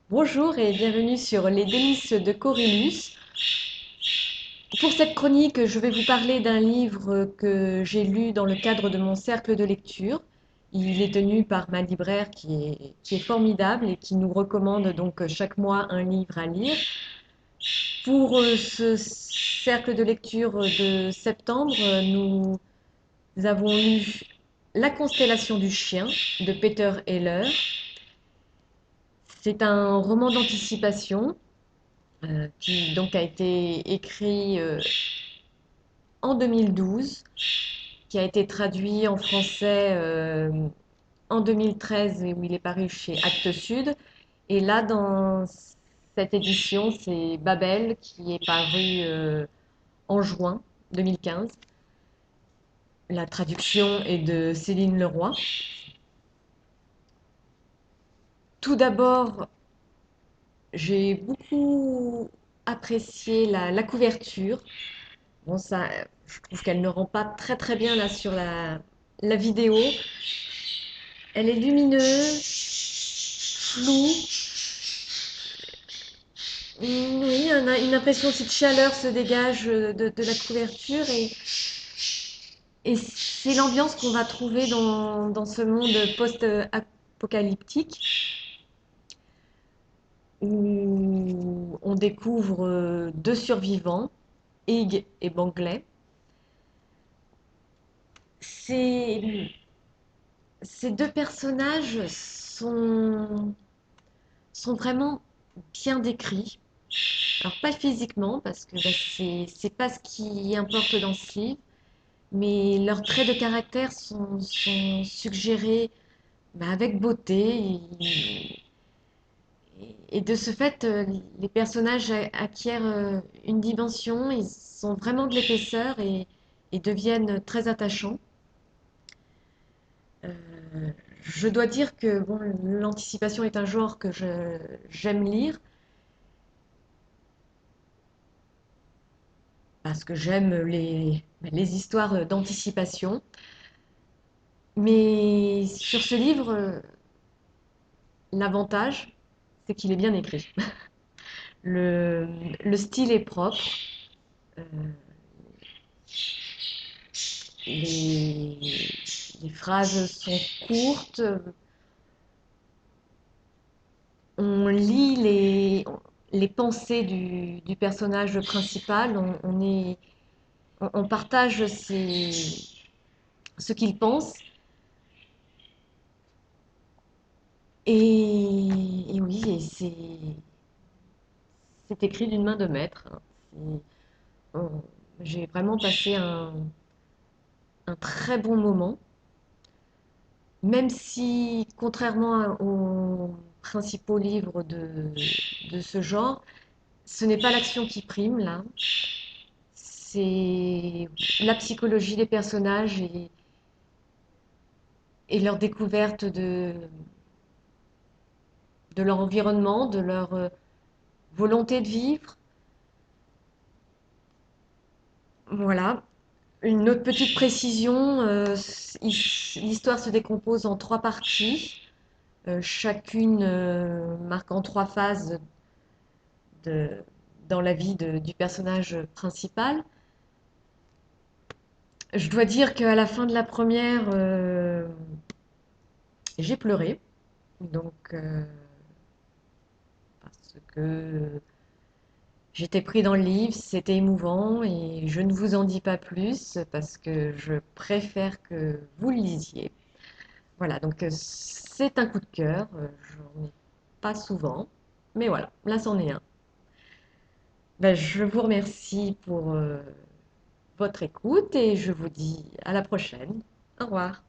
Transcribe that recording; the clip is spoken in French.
Bonjour et bienvenue sur les délices de Corylus. Pour cette chronique, je vais vous parler d'un livre que j'ai lu dans le cadre de mon cercle de lecture. Il est tenu par ma libraire qui est formidable et qui nous recommande donc chaque mois un livre à lire. Pour ce cercle de lecture de septembre, nous avons lu La constellation du chien de Peter Heller. C'est un roman d'anticipation qui donc a été écrit en 2012, qui a été traduit en français en 2013 et où il est paru chez Actes Sud. Et là, dans cette édition, c'est Babel qui est paru en juin 2015. La traduction est de Céline Leroy. Tout d'abord, j'ai beaucoup apprécié la couverture. Bon, ça, je trouve qu'elle ne rend pas très très bien là sur la vidéo. Elle est lumineuse, floue. Oui, une impression aussi de chaleur se dégage de la couverture et c'est l'ambiance qu'on va trouver dans ce monde post-apocalyptique où on découvre deux survivants, Hig et Bangley. Ces, ces deux personnages sont vraiment bien décrits. Alors pas physiquement, parce que bah, c'est pas ce qui importe dans ce livre, mais leurs traits de caractère sont suggérés bah, avec beauté. Et de ce fait, les personnages acquièrent une dimension, ils sont vraiment de l'épaisseur et deviennent très attachants. Euh, je dois dire que bon, l'anticipation est un genre que j'aime lire parce que j'aime les histoires d'anticipation. Mais sur ce livre, l'avantage, c'est qu'il est bien écrit. Le, le style est propre. euh, les, les phrases sont courtes. On lit les pensées du personnage principal. On partage ce qu'il pense. Et oui, c'est écrit d'une main de maître. On- J'ai vraiment passé un très bon moment, même si, contrairement aux principaux livres de ce genre, ce n'est pas l'action qui prime là, c'est la psychologie des personnages et leur découverte de leur environnement, de leur volonté de vivre. Voilà. Une autre petite précision, l'histoire se décompose en trois parties, chacune marquant trois phases de, dans la vie du personnage principal. Je dois dire qu'à la fin de la première, j'ai pleuré, donc parce que j'étais pris dans le livre, c'était émouvant et je ne vous en dis pas plus parce que je préfère que vous le lisiez. Voilà, donc c'est un coup de cœur, j'en ai pas souvent, mais voilà, là c'en est un. Ben, je vous remercie pour votre écoute et je vous dis à la prochaine. Au revoir.